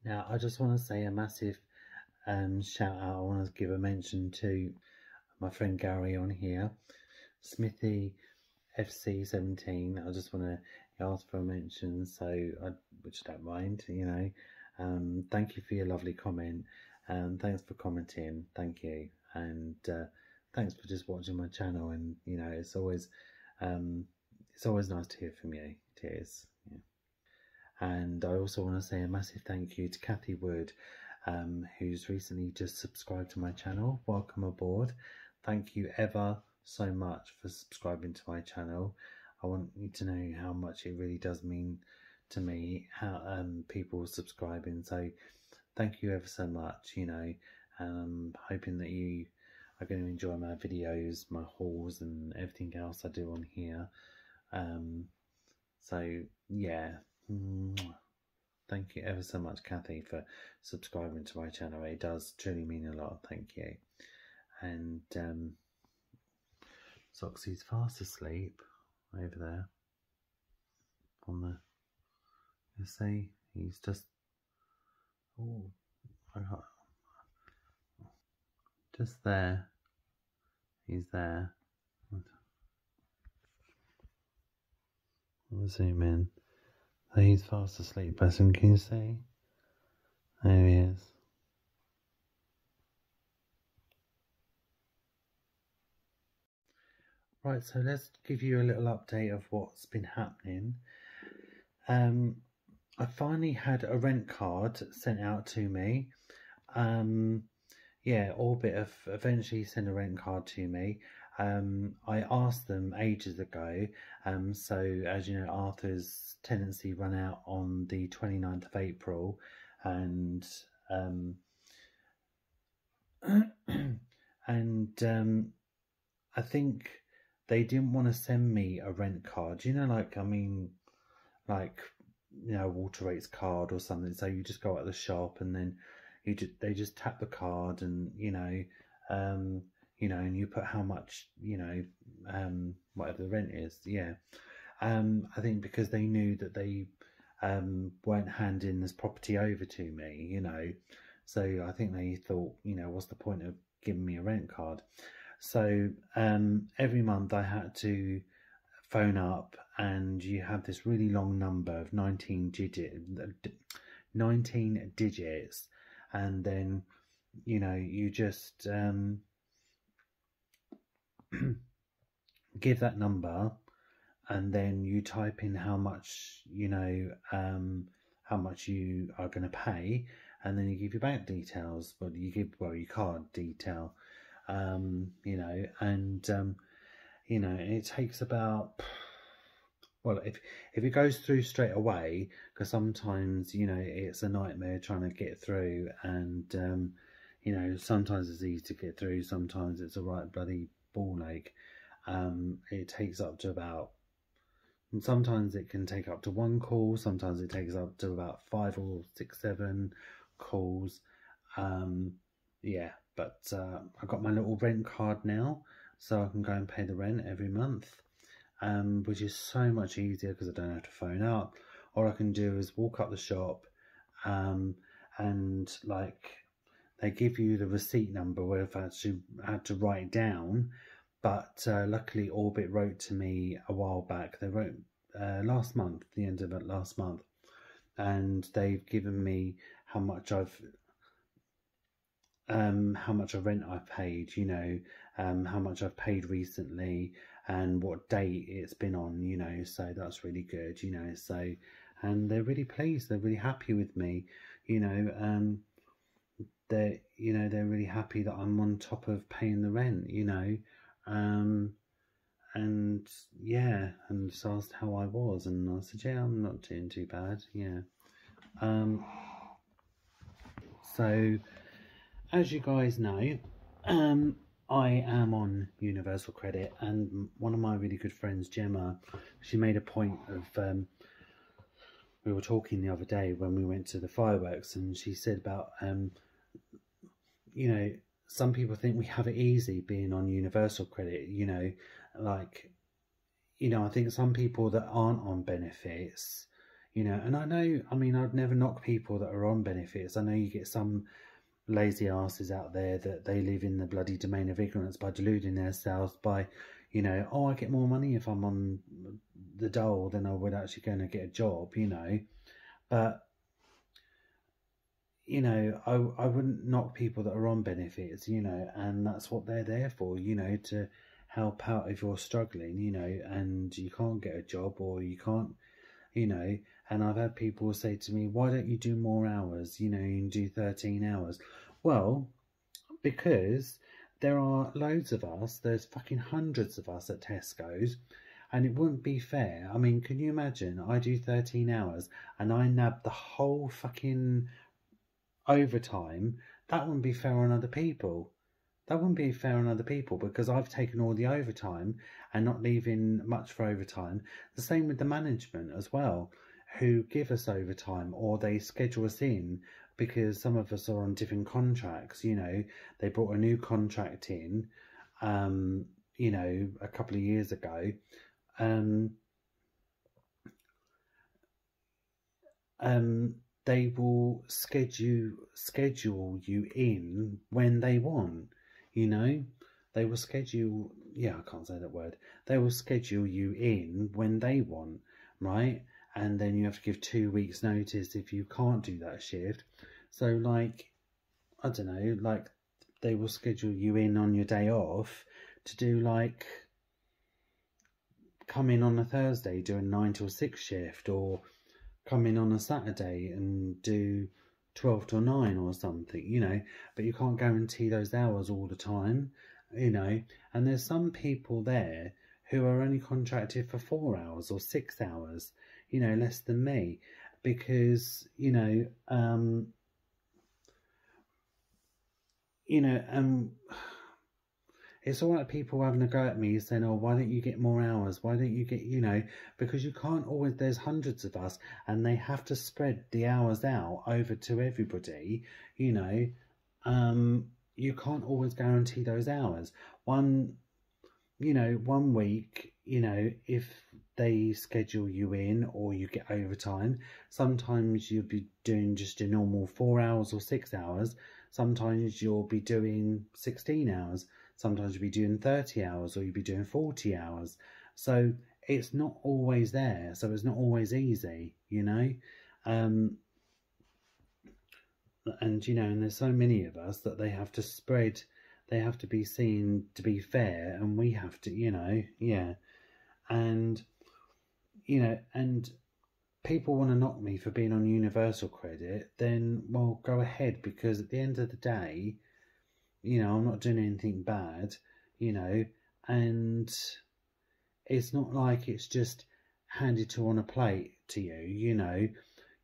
Now, I just want to say a massive shout out. I want to give a mention to my friend Gary on here, Smithy FC17. I just want to ask for a mention, which I don't mind, you know. Thank you for your lovely comment. Thanks for commenting. Thank you, and thanks for just watching my channel. And you know, it's always nice to hear from you. It is. Yeah. And I also want to say a massive thank you to Kathy Wood, who's recently just subscribed to my channel. Welcome aboard. Thank you ever so much for subscribing to my channel. I want you to know how much it really does mean to me, how people subscribing. So thank you ever so much, you know. Hoping that you are going to enjoy my videos, my hauls and everything else I do on here. So yeah, thank you ever so much, Kathy, for subscribing to my channel. It does truly mean a lot. Thank you. And Soxy's fast asleep over there on the, you see, he's just, oh, just there. He's there. I'll zoom in. So he's fast asleep, person. Can you see? There he is. Right, so let's give you a little update of what's been happening. I finally had a rent card sent out to me. Yeah, Orbit have eventually sent a rent card to me. I asked them ages ago. So as you know, Arthur's tenancy run out on the 29th of April, and I think they didn't want to send me a rent card. You know, like, I mean, like, you know, water rates card or something. So you just go out the shop and then they just tap the card, and you know, and you put how much, you know, whatever the rent is. Yeah. I think because they knew that they weren't handing this property over to me, you know, so I think they thought, you know, what's the point of giving me a rent card? So every month I had to phone up, and you have this really long number of 19 digits, and then, you know, you just give that number, and then you type in how much, you know, how much you are going to pay, and then you give your bank details, but you give, well, your card detail, you know, and you know, it takes about, well, if it goes through straight away, because sometimes, you know, it's a nightmare trying to get through, and you know, sometimes it's easy to get through, sometimes it's a right bloody ball ache. It takes up to about, and sometimes it can take up to 1 call, sometimes it takes up to about 5 or 6, 7 calls. Yeah, but I've got my little rent card now, so I can go and pay the rent every month, which is so much easier because I don't have to phone up. All I can do is walk up the shop, and like, they give you the receipt number, where if I actually had to write it down. But luckily Orbit wrote to me a while back. They wrote last month, the end of it last month, and they've given me how much of rent I've paid, you know, how much I've paid recently, and what date it's been on, you know, so that's really good, you know. So, and they're really pleased, they're really happy with me, you know. They're really happy that I'm on top of paying the rent, you know. And yeah, and just asked how I was, and I said, yeah, I'm not doing too bad, yeah. So as you guys know, I am on Universal Credit, and one of my really good friends, Gemma, she made a point of, we were talking the other day when we went to the fireworks, and she said about, you know, some people think we have it easy being on Universal Credit, you know, like, you know, I think some people that aren't on benefits, you know. And I know, I mean, I'd never knock people that are on benefits. I know you get some lazy asses out there that they live in the bloody domain of ignorance by deluding themselves by, you know, oh, I get more money if I'm on the dole than I would actually going to get a job, you know. But, you know, I wouldn't knock people that are on benefits, you know, and that's what they're there for, you know, to help out if you're struggling, you know, and you can't get a job or you can't, you know. And I've had people say to me, why don't you do more hours? You know, you can do 13 hours. Well, because there are loads of us, there's fucking hundreds of us at Tesco's, and it wouldn't be fair. I mean, can you imagine? I do 13 hours and I nab the whole fucking overtime. That wouldn't be fair on other people. That wouldn't be fair on other people because I've taken all the overtime and not leaving much for overtime. The same with the management as well, who give us overtime or they schedule us in because some of us are on different contracts. You know, they brought a new contract in, you know, a couple of years ago. They will schedule you in when they want, you know. They will schedule, yeah, I can't say that word. They will schedule you in when they want, right? And then you have to give 2 weeks notice if you can't do that shift. So, like, I don't know, like, they will schedule you in on your day off to do, like, come in on a Thursday, do a 9 till 6 shift, or come in on a Saturday and do 12 till 9 or something, you know. But you can't guarantee those hours all the time, you know. And there's some people there who are only contracted for 4 hours or 6 hours, you know, less than me, because, you know, it's all right, people having a go at me saying, oh, why don't you get more hours? Why don't you get, you know, because you can't always, there's hundreds of us and they have to spread the hours out over to everybody, you know. You can't always guarantee those hours. One week, you know, if they schedule you in or you get overtime, sometimes you'll be doing just your normal 4 hours or 6 hours. Sometimes you'll be doing 16 hours. Sometimes you'll be doing 30 hours or you'll be doing 40 hours. So it's not always there. So it's not always easy, you know. And, you know, and there's so many of us that they have to spread, they have to be seen to be fair, and we have to, you know, yeah. And, you know, and people want to knock me for being on universal credit, then, well, go ahead, because at the end of the day, you know, I'm not doing anything bad, you know, and it's not like it's just handed to on a plate to you, you know.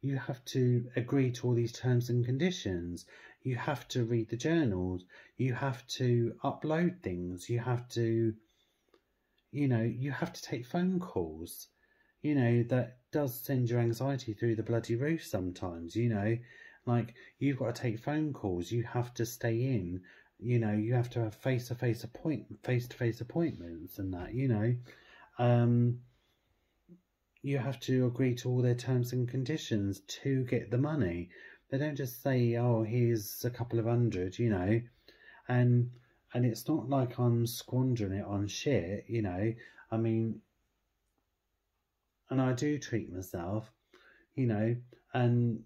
You have to agree to all these terms and conditions. You have to read the journals. You have to upload things. You have to, you know, you have to take phone calls. You know, that does send your anxiety through the bloody roof sometimes, you know. Like, you've got to take phone calls. You have to stay in. You know, you have to have face-to-face appointments and that, you know. You have to agree to all their terms and conditions to get the money. They don't just say, oh, here's a couple of hundred, you know. And it's not like I'm squandering it on shit, you know. I mean, and I do treat myself, you know, and,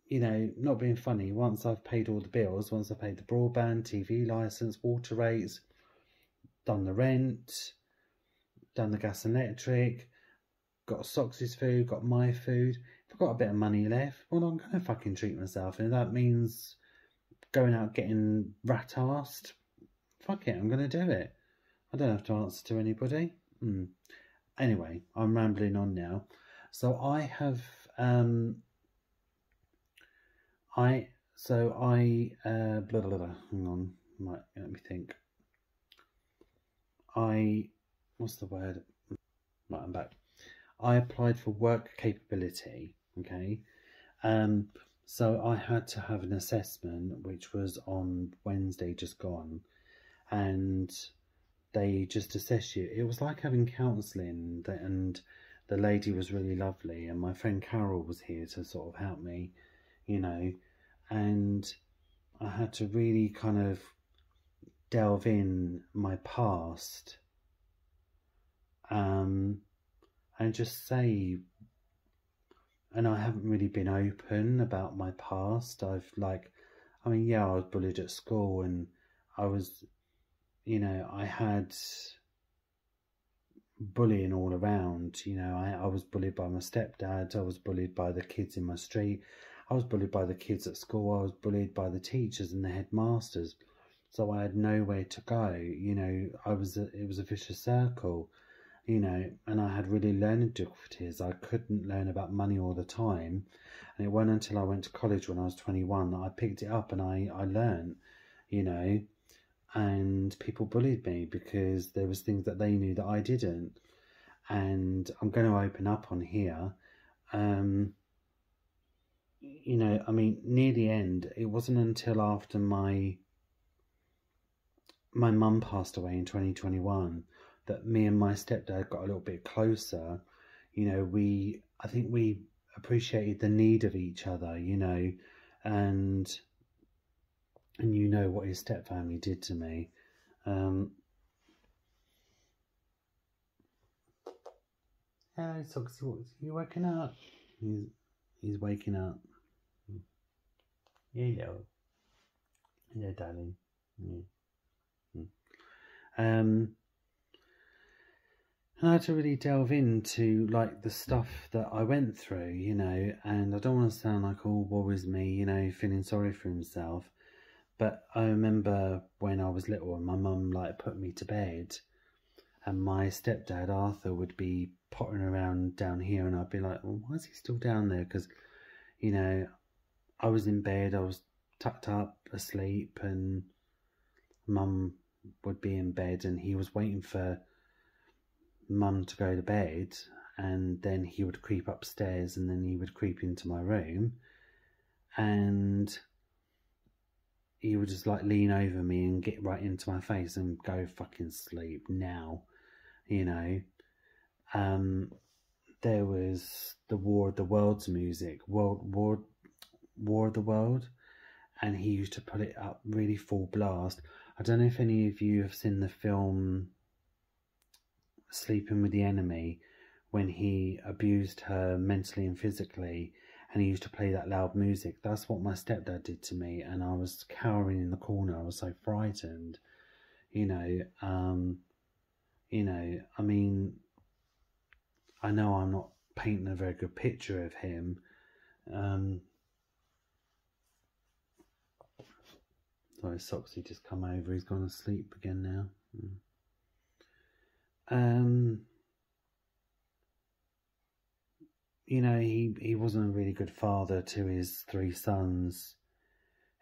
you know, not being funny, once I've paid all the bills, once I've paid the broadband, TV licence, water rates, done the rent, done the gas and electric, got Sox's food, got my food, if I've got a bit of money left, well, I'm going to fucking treat myself. And if that means going out getting rat-arsed, fuck it, I'm going to do it. I don't have to answer to anybody. Anyway, I'm rambling on now. So I have, blah, blah, blah, hang on, right, let me think. What's the word? Right, I'm back. I applied for work capability, okay? So I had to have an assessment, which was on Wednesday just gone, and they just assess you. It was like having counselling, and the lady was really lovely, and my friend Carol was here to sort of help me, you know, and I had to really kind of delve in my past, and just say, and I haven't really been open about my past. I mean, yeah, I was bullied at school, and I was, you know, I had bullying all around. You know, I was bullied by my stepdad, I was bullied by the kids in my street, I was bullied by the kids at school, I was bullied by the teachers and the headmasters. So I had nowhere to go, you know. It was a vicious circle, you know, and I had really learning difficulties. I couldn't learn about money all the time. And it wasn't until I went to college when I was 21 that I picked it up and I learned, you know. And people bullied me because there was things that they knew that I didn't. And I'm going to open up on here. You know, I mean, near the end, it wasn't until after my mum passed away in 2021 that me and my stepdad got a little bit closer. You know, I think we appreciated the need of each other, you know, and you know what his stepfamily did to me. Hello, Soxy, you waking up? He's waking up. Yeah, yeah, darling. Yeah. And I had to really delve into like the stuff that I went through, you know, and I don't want to sound like, oh, woe is me, you know, feeling sorry for himself. But I remember when I was little and my mum like put me to bed, and my stepdad Arthur would be pottering around down here, and I'd be like, well, why is he still down there? Because, you know, I was in bed, I was tucked up, asleep, and mum would be in bed, and he was waiting for mum to go to bed, and then he would creep upstairs, and then he would creep into my room, and he would just like lean over me and get right into my face and go fucking sleep now, you know. There was the War of the Worlds music, War of the World, and he used to put it up really full blast. I don't know if any of you have seen the film Sleeping with the Enemy, when he abused her mentally and physically, and he used to play that loud music. That's what my stepdad did to me, and I was cowering in the corner. I was so frightened, you know. You know, I mean, I know I'm not painting a very good picture of him. Sorry, Soxy just come over. He's gone to sleep again now. You know, he wasn't a really good father to his 3 sons,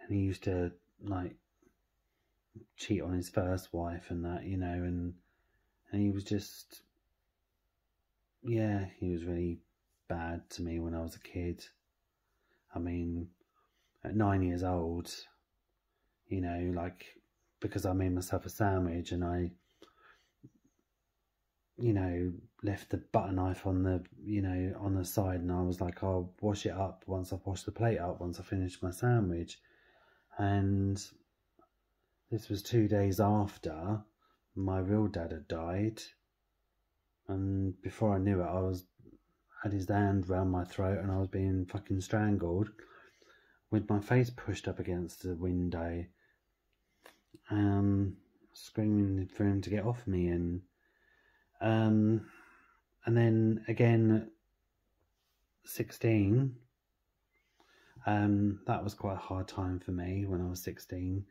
and he used to like cheat on his first wife and that, you know, and he was just, yeah, he was really bad to me when I was a kid. I mean, at 9 years old, you know, like, because I made myself a sandwich and I, you know, left the butter knife on the, you know, on the side, and I was like, I'll wash it up once I've washed the plate up, once I finish my sandwich. And this was 2 days after my real dad had died, and before I knew it, had his hand round my throat and I was being fucking strangled with my face pushed up against the window, screaming for him to get off me. And then again, 16, that was quite a hard time for me when I was 16.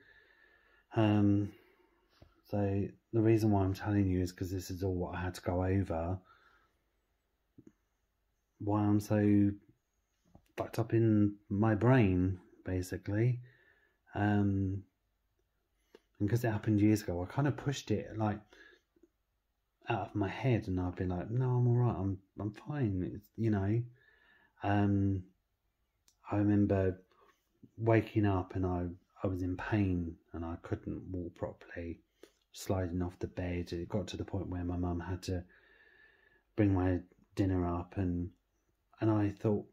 So the reason why I'm telling you is because this is all what I had to go over. Why I'm so fucked up in my brain, basically. And because it happened years ago, I kind of pushed it like out of my head, and I'd be like, no, I'm alright, I'm fine. It's, you know. I remember waking up and I was in pain and I couldn't walk properly, sliding off the bed. It got to the point where my mum had to bring my dinner up, and I thought,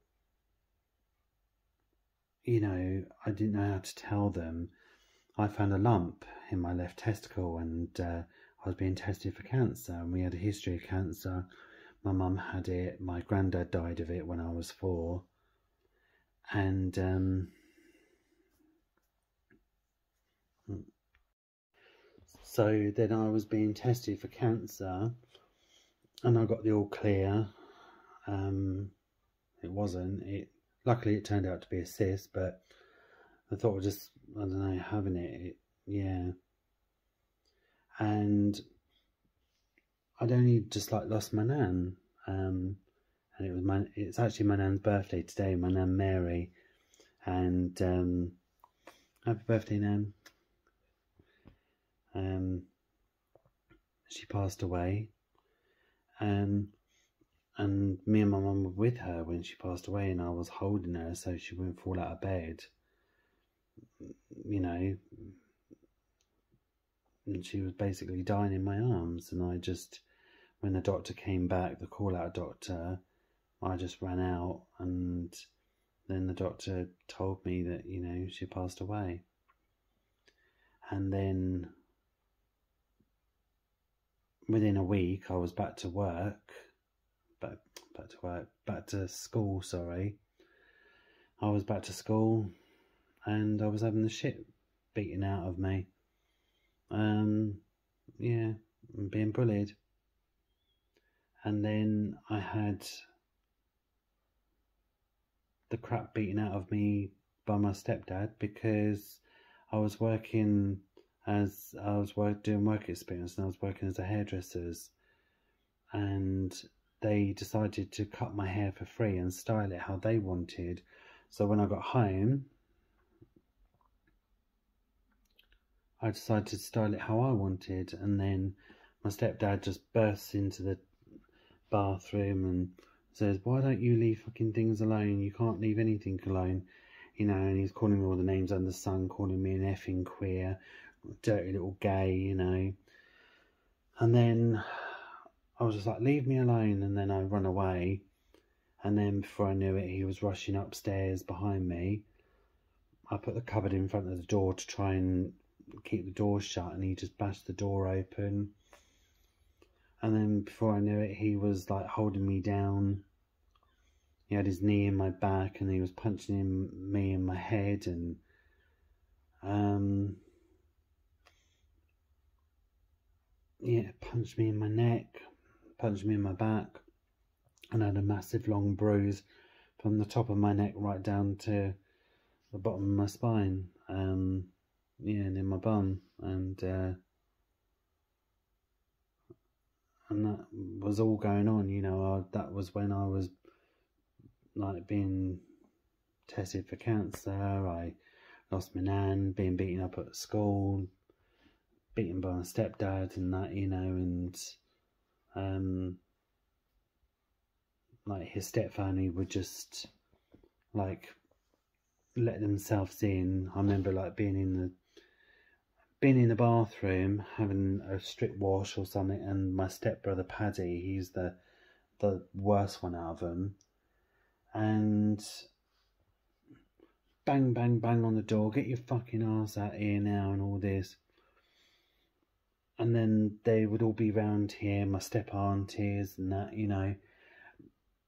you know, I didn't know how to tell them. I found a lump in my left testicle, and I was being tested for cancer, and we had a history of cancer. My mum had it, my granddad died of it when I was 4, and so then I was being tested for cancer, and I got the all clear. It wasn't. Luckily it turned out to be a cyst, but I thought, just, I don't know, having it, yeah. And I'd only just like lost my nan, and it's actually my nan's birthday today, my nan Mary, and happy birthday, Nan. She passed away, and me and my mum were with her when she passed away, and I was holding her so she wouldn't fall out of bed, you know, and she was basically dying in my arms. And I just, when the doctor came back, the call out doctor, I just ran out, and then the doctor told me that, you know, she passed away. And then within a week I was back to work, back to school, sorry. I was back to school, and I was having the shit beaten out of me. Yeah, being bullied. And then I had the crap beaten out of me by my stepdad, because I was working as doing work experience, and I was working as a hairdresser's, and they decided to cut my hair for free and style it how they wanted. So when I got home, I decided to style it how I wanted, and then my stepdad just bursts into the bathroom and says, "Why don't you leave fucking things alone? You can't leave anything alone." You know, and he's calling me all the names under the sun, calling me an effing queer, dirty little gay, you know. And then I was just like, "Leave me alone," and then I run away. And then before I knew it, he was rushing upstairs behind me. I put the cupboard in front of the door to try and keep the door shut, and he just bashed the door open. And then before I knew it, he was like holding me down. He had his knee in my back, and he was punching me in my head, and yeah, punched me in my neck, punched me in my back, and I had a massive long bruise from the top of my neck right down to the bottom of my spine, yeah, and in my bum, and that was all going on, you know. That was when I was like being tested for cancer. I lost my nan, being beaten up at school, beaten by my stepdad, and that, you know, and like his stepfamily would just like let themselves in. I remember like being in the bathroom having a strip wash or something, and my stepbrother Paddy, he's the worst one out of them, and bang bang bang on the door, "Get your fucking ass out here now," and all this. And then they would all be round here, my step aunties and that, you know,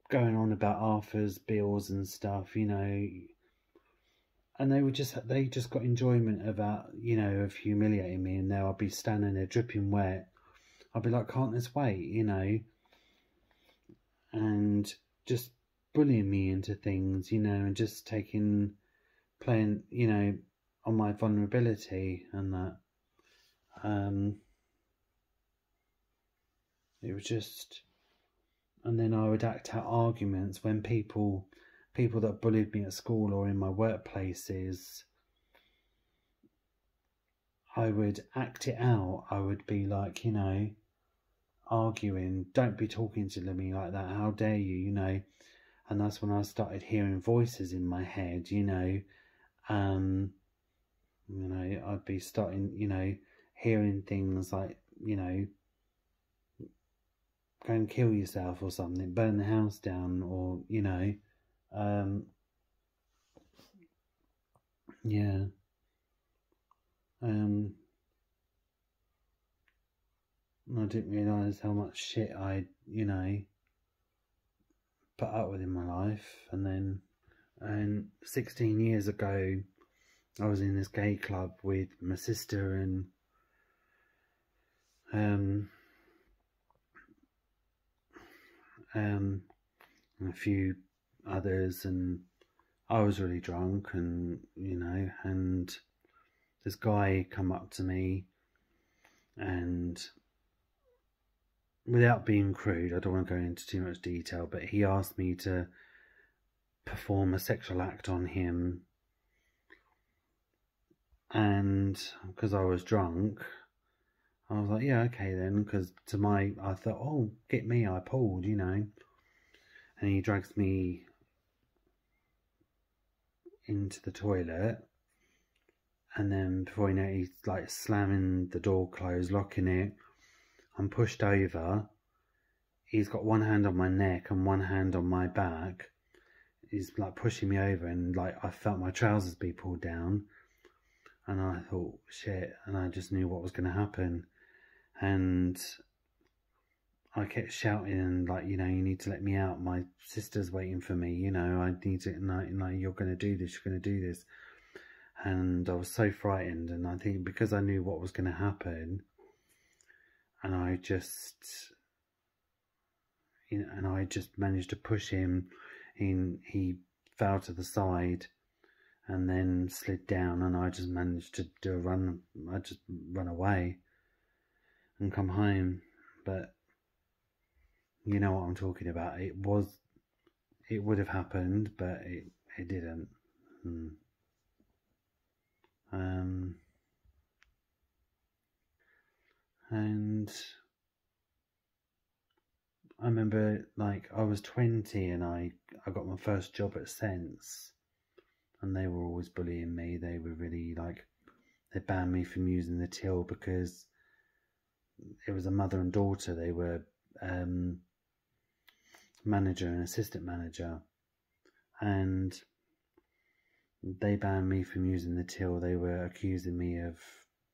going on about Arthur's bills and stuff, you know. And they just got enjoyment about, you know, of humiliating me. And now I'd be standing there dripping wet. I'd be like, "Can't this wait?" you know. And just bullying me into things, you know, and just playing, you know, on my vulnerability and that. It was just, and then I would act out arguments when people that bullied me at school or in my workplaces, I would act it out. I would be like, you know, arguing, "Don't be talking to me like that, how dare you," you know. And that's when I started hearing voices in my head, you know. You know, I'd be starting, you know, hearing things like, you know, go and kill yourself or something, burn the house down, or, you know, yeah, I didn't realise how much shit I, you know, put up with in my life. And 16 years ago, I was in this gay club with my sister and a few others, and I was really drunk, and, you know, and this guy come up to me, and without being crude, I don't want to go into too much detail, but he asked me to perform a sexual act on him, and because I was drunk, I was like, yeah, okay then, because I thought, oh, get me, I pulled, you know, and he drags me into the toilet, and then before you know it, he's like slamming the door closed, locking it. I'm pushed over. He's got one hand on my neck and one hand on my back. He's like pushing me over, and like I felt my trousers be pulled down, and I thought, shit, and I just knew what was going to happen. And I kept shouting, and like, you know, you need to let me out, my sister's waiting for me, you know, I need to, like, you're going to do this, you're going to do this. And I was so frightened, and I think because I knew what was going to happen, and I just, you know, and I just managed to push him in, he fell to the side and then slid down, and I just managed to do a run. I just run away and come home. But you know what I'm talking about. It would have happened, but it didn't. And I remember, like, I was 20 and I got my first job at Sense, and they were always bullying me. They were really, like, they banned me from using the till because it was a mother and daughter. They were manager and assistant manager, and they banned me from using the till. They were accusing me of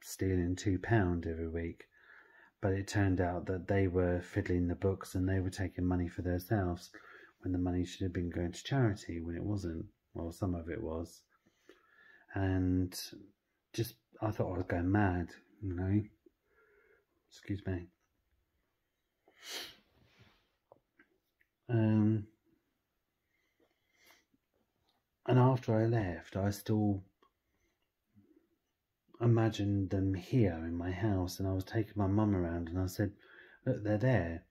stealing £2 every week, but it turned out that they were fiddling the books and they were taking money for themselves when the money should have been going to charity, when it wasn't. Well, some of it was. And just, I thought I was going mad, you know. Excuse me. And after I left, I still imagined them here in my house, and I was taking my mum around, and I said, look, they're there.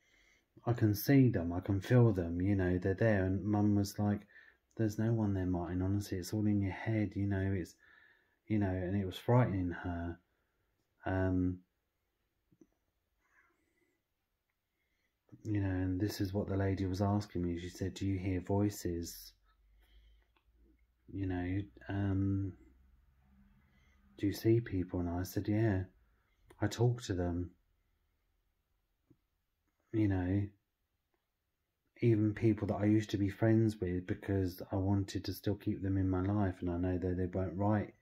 I can see them, I can feel them, you know, they're there. And Mum was like, there's no one there, Martin, honestly, it's all in your head, you know, it's, you know, and it was frightening her. You know, and this is what the lady was asking me. She said, do you hear voices? You know, do you see people? And I said, yeah, I talk to them. You know, even people that I used to be friends with, because I wanted to still keep them in my life, and I know that they weren't right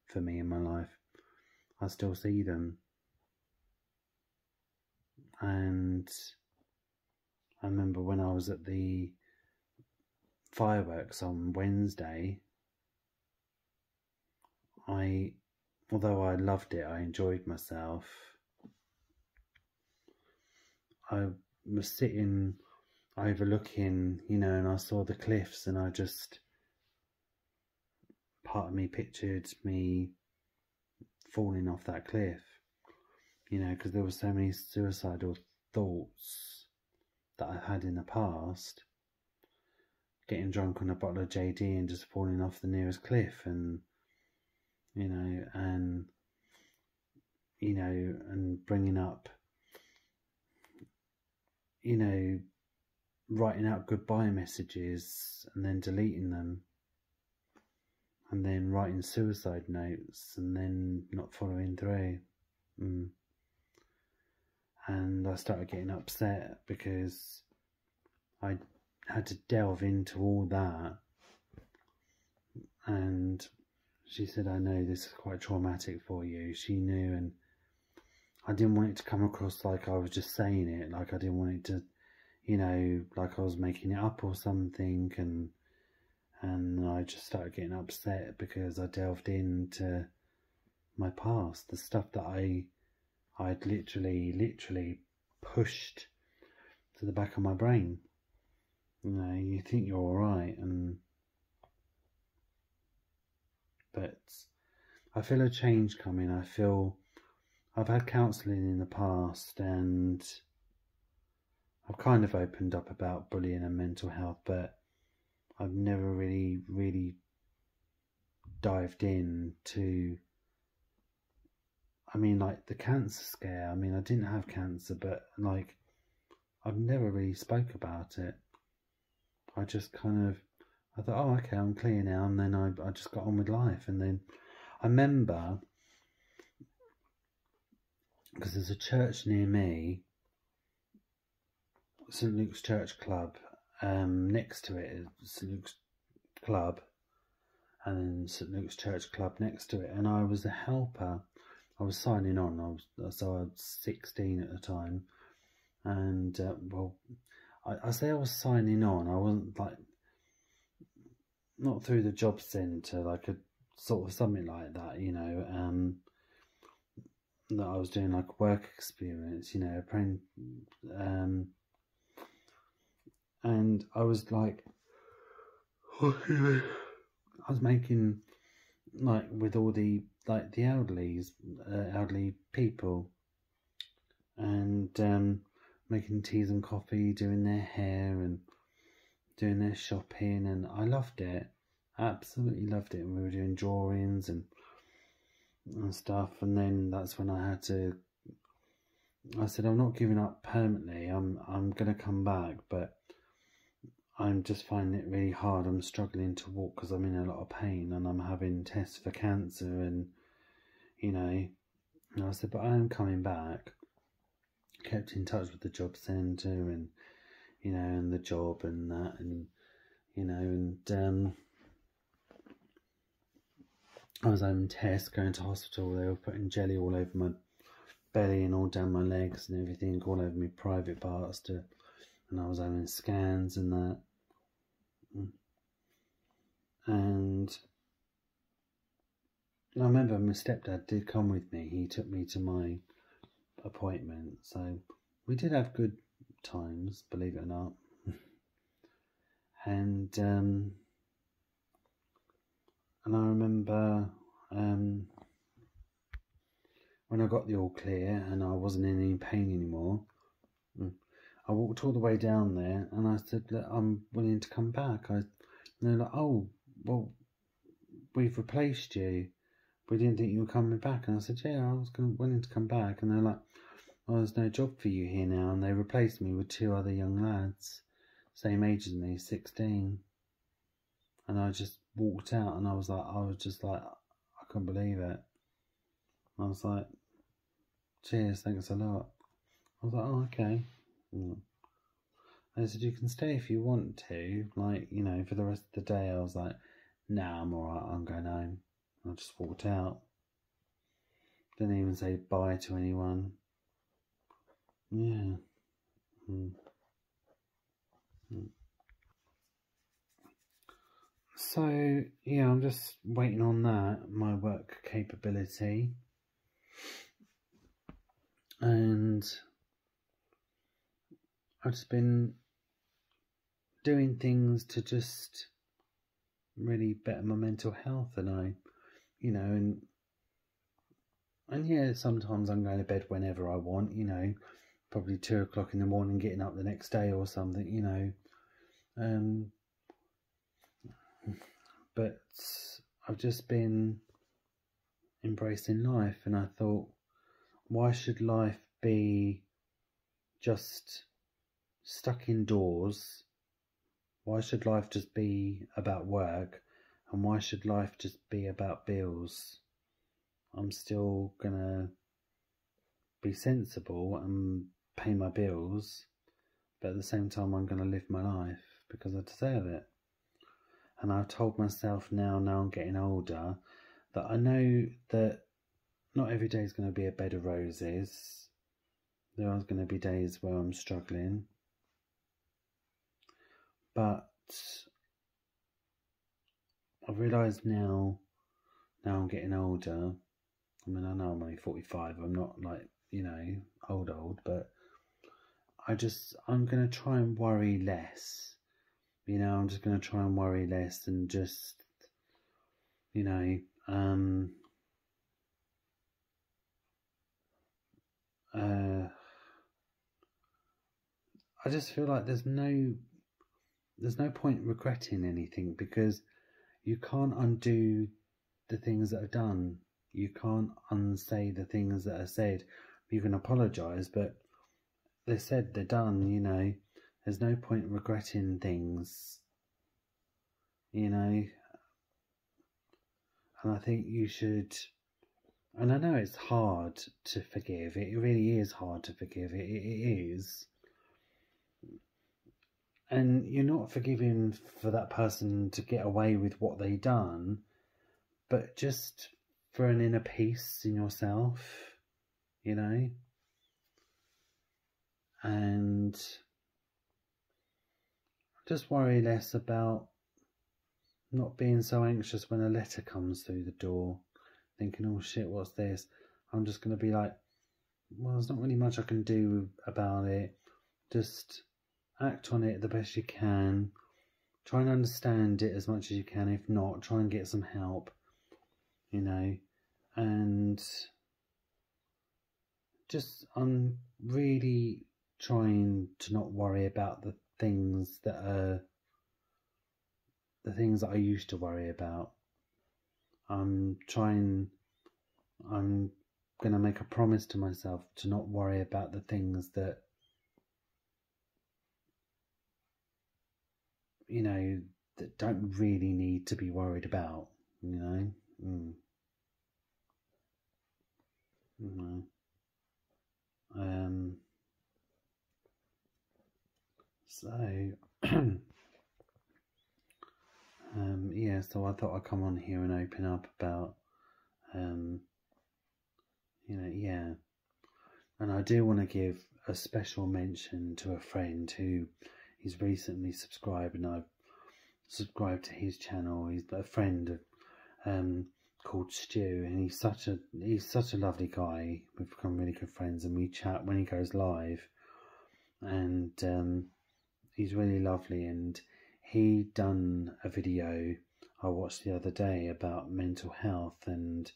for me in my life. I still see them. And I remember when I was at the fireworks on Wednesday, although I loved it, I enjoyed myself, I was sitting overlooking, you know, and I saw the cliffs, and I just, part of me pictured me falling off that cliff, you know, because there were so many suicidal thoughts that I've had in the past, getting drunk on a bottle of JD and just falling off the nearest cliff, and, you know, and bringing up, you know, writing out goodbye messages and then deleting them, and then writing suicide notes and then not following through. and I started getting upset because I had to delve into all that. And she said, I know this is quite traumatic for you. She knew, and I didn't want it to come across like I was just saying it. Like I didn't want it to, you know, like I was making it up or something. And I just started getting upset because I delved into my past, the stuff that I'd literally pushed to the back of my brain. You know, you think you're all right, but I feel a change coming. I feel I've had counselling in the past, and I've kind of opened up about bullying and mental health, but I've never really dived into, I mean, like the cancer scare. I mean, I didn't have cancer, but like I've never really spoke about it. I just kind of, I thought, oh, okay, I'm clear now, and then I just got on with life. And then I remember, because there's a church near me, St Luke's Church Club, next to it is St Luke's Club, and then St Luke's Church Club next to it, and I was a helper. I was signing on. I was 16 at the time, and well, I say I was signing on. I wasn't like, not through the job centre, like a sort of something like that, you know. That I was doing like work experience, you know, and I was like, I was making, like, with all the, like, the elderly people, and making teas and coffee, doing their hair and doing their shopping, and I loved it, absolutely loved it. And we were doing drawings and stuff, and then that's when I said, I'm not giving up permanently. I'm gonna come back, but I'm just finding it really hard. I'm struggling to walk because I'm in a lot of pain, and I'm having tests for cancer, and you know, and I said, but I am coming back. Kept in touch with the job centre, and you know, and the job and that, and you know, and I was having tests, going to hospital. They were putting jelly all over my belly and all down my legs and everything, all over my private parts, and I was having scans and that. And I remember my stepdad did come with me. He took me to my appointment, so we did have good times, believe it or not. And I remember when I got the all clear and I wasn't in any pain anymore, I walked all the way down there and I said, look, I'm willing to come back. And they're like, oh, well, we've replaced you. We didn't think you were coming back. And I said, yeah, I was willing to come back. And they're like, oh, there's no job for you here now. And they replaced me with 2 other young lads, same age as me, 16. And I just walked out, and I was just like, I couldn't believe it. I was like, cheers, thanks a lot. I was like, oh, okay. They said, you can stay if you want to, like, you know, for the rest of the day. I was like, nah, I'm alright, I'm going home. I just walked out. Didn't even say bye to anyone. Yeah. So, yeah, I'm just waiting on that, my work capability. And I've just been doing things to just really better my mental health, and you know, and yeah, sometimes I'm going to bed whenever I want, you know, probably 2 o'clock in the morning, getting up the next day or something, you know. But I've just been embracing life, and I thought, why should life be just stuck indoors? Why should life just be about work? And why should life just be about bills? I'm still gonna be sensible and pay my bills, but at the same time I'm going to live my life because I deserve it. And I've told myself now I'm getting older, that I know that not every day is going to be a bed of roses. There are going to be days where I'm struggling, but I've realised now I'm getting older. I mean, I know I'm only 45. I'm not like, you know, old, but I'm going to try and worry less. You know, I'm just going to try and worry less and just, you know, I just feel like there's no point regretting anything, because you can't undo the things that are done. You can't unsay the things that are said. You can apologise, but they're said, they're done, you know. There's no point regretting things, you know. And I think you should, and I know it's hard to forgive. It really is hard to forgive. It is. And you're not forgiving for that person to get away with what they done, but just for an inner peace in yourself, you know. And just worry less about not being so anxious when a letter comes through the door, thinking, oh shit, what's this? I'm just going to be like, well, there's not really much I can do about it. Just act on it the best you can. Try and understand it as much as you can. If not, try and get some help, you know. And just, I'm really trying to not worry about the things that I used to worry about. I'm going to make a promise to myself to not worry about the things that, you know, that don't really need to be worried about, you know. So yeah, so I thought I'd come on here and open up about, you know, yeah. And I do want to give a special mention to a friend who he's recently subscribed, and I've subscribed to his channel. He's a friend of, called Stu, and he's such a lovely guy. We've become really good friends, and we chat when he goes live, and he's really lovely. And he done a video I watched the other day about mental health, and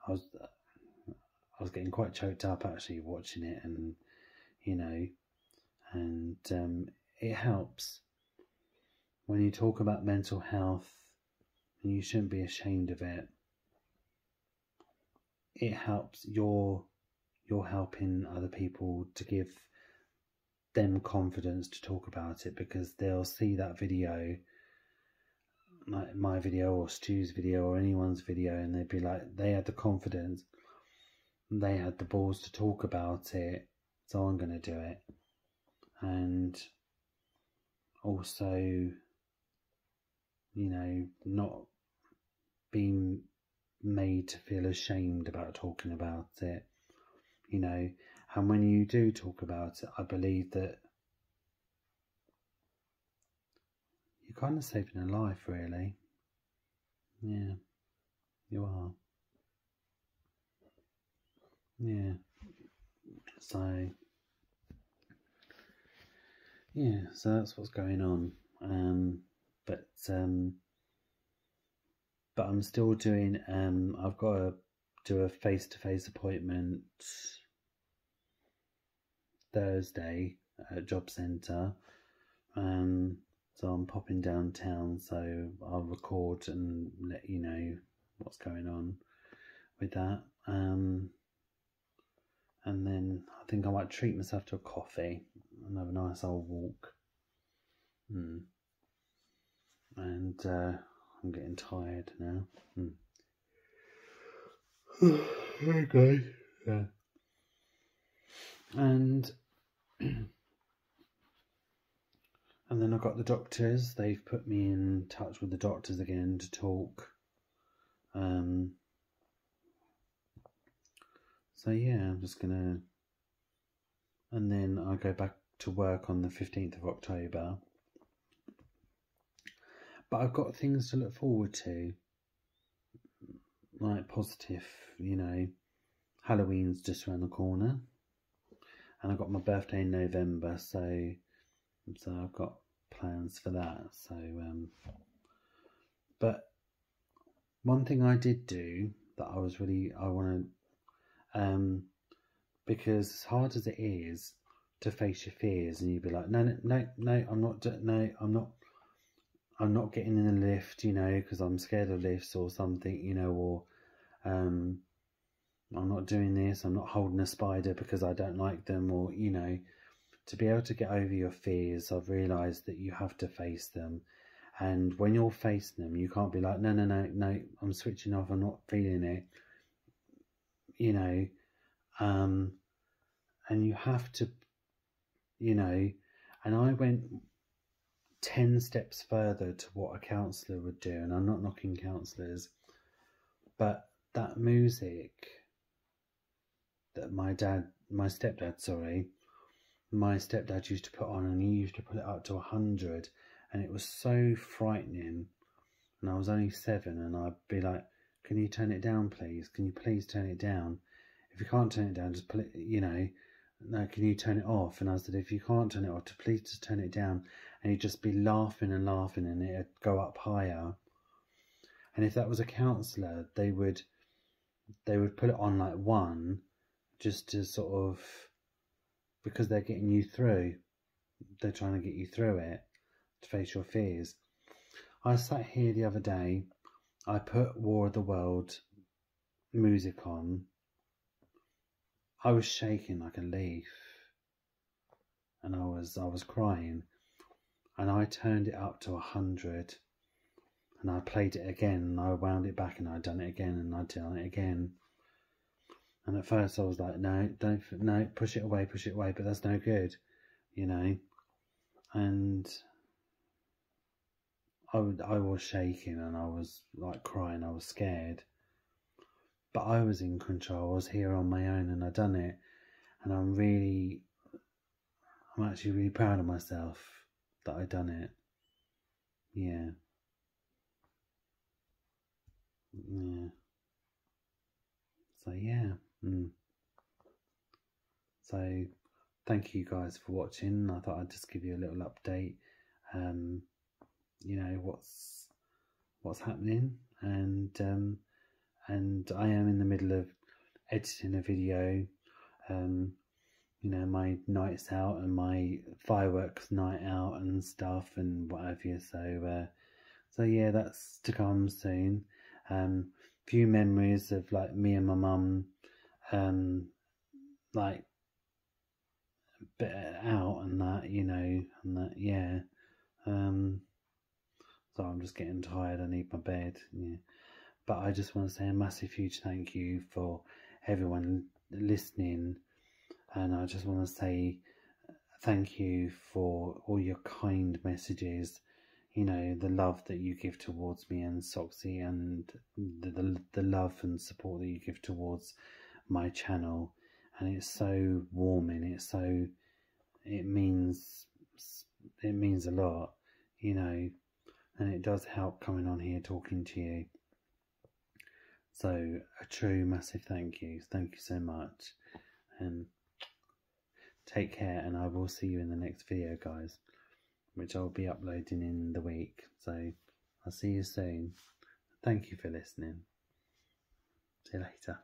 I was getting quite choked up actually watching it, and you know, and it helps when you talk about mental health, and you shouldn't be ashamed of it. It helps. You're helping other people to give them confidence to talk about it, because they'll see that video, like my video or Stu's video or anyone's video, and they'd be like, they had the confidence, they had the balls to talk about it, so I'm going to do it. And also, you know, not being made to feel ashamed about talking about it, you know. And when you do talk about it, I believe that you're kind of saving a life, really. Yeah, you are. Yeah. So, yeah, so that's what's going on. But I'm still doing, I've got to do a face-to-face appointment Thursday at a job centre. So I'm popping downtown, so I'll record and let you know what's going on with that. And then I think I might treat myself to a coffee and have a nice old walk. And I'm getting tired now. Okay. Yeah. And and then I got the doctors. They've put me in touch with the doctors again to talk. So yeah, I'm just gonna, and then I go back to work on the 15th of October. But I've got things to look forward to, like positive, you know. Halloween's just around the corner, and I've got my birthday in November, so I've got plans for that. So, but one thing I did do that I want to, because as hard as it is to face your fears, and you'd be like, no, I'm not getting in the lift, you know, because I'm scared of lifts or something, you know, or I'm not doing this, I'm not holding a spider because I don't like them, or, you know, to be able to get over your fears, I've realised that you have to face them. And when you're facing them, you can't be like, no, I'm switching off, I'm not feeling it, you know, and you have to, you know, and I went 10 steps further to what a counsellor would do, and I'm not knocking counsellors, but that music that my stepdad used to put on, and he used to put it up to 100, and it was so frightening. And I was only 7, and I'd be like, can you turn it down, please? Can you please turn it down? If you can't turn it down, just put it, you know, no, can you turn it off? And I said, if you can't turn it off, please just turn it down. And he'd just be laughing and laughing, and it'd go up higher. And if that was a counsellor, they would put it on like 1, just to sort of, because they're getting you through. They're trying to get you through it, to face your fears. I sat here the other day, I put War of the World music on. I was shaking like a leaf, and I was crying, and I turned it up to 100, and I played it again, and I wound it back, and I done it again, and I done it again. And at first I was like, no, push it away, but that's no good, you know. And I was shaking, and I was like crying, I was scared. But I was in control, I was here on my own, and I done it. And I'm actually really proud of myself that I done it. Yeah. Yeah. So yeah. So thank you guys for watching. I thought I'd just give you a little update. You know what's happening, and I am in the middle of editing a video. You know, my nights out and my fireworks night out and stuff and what have you. So yeah, that's to come soon. Few memories of like me and my mum, like bit out and that, you know, and that, yeah. So I'm just getting tired. I need my bed. Yeah. But I just want to say a massive, huge thank you for everyone listening. And I just want to say thank you for all your kind messages, you know, the love that you give towards me and Soxy, and the love and support that you give towards my channel. And it's so warming, it means a lot, you know, and it does help coming on here talking to you. So a true massive thank you so much, and take care, and I will see you in the next video, guys, which I'll be uploading in the week. So I'll see you soon. Thank you for listening. See you later.